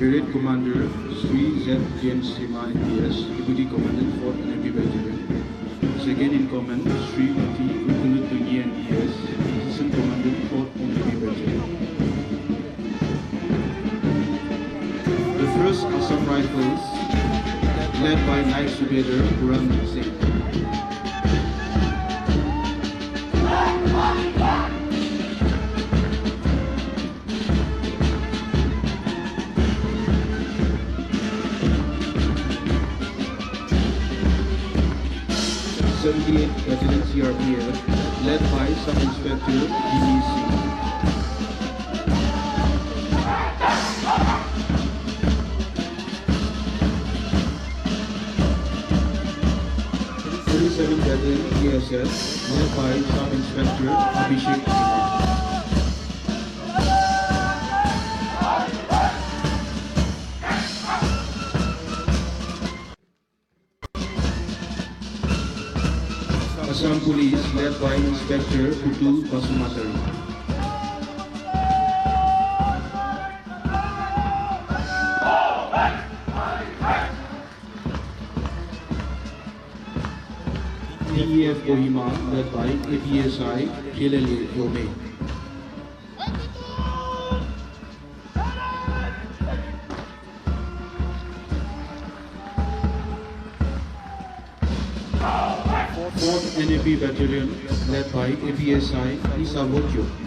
Brigade Commander Sri Z. James Sima IPS, Deputy Commandant 4th NAP Battalion. Second in command Sri T. Ukulut Tungi NPS, Assistant Commandant 4th NAP Battalion. The 1st Assam Rifles, led by Naik Subedar Puran Singh. Battalion CRPF, led by Sub-Inspector DBC. Battalion ESS, led by Sub-Inspector Abhishek Kumar. Assam Police, led by Inspector Putul Basumatari. DEF Kohima, led by APSI Kelele Yome. Fourth NAP Battalion, led by APSI Isabotyo.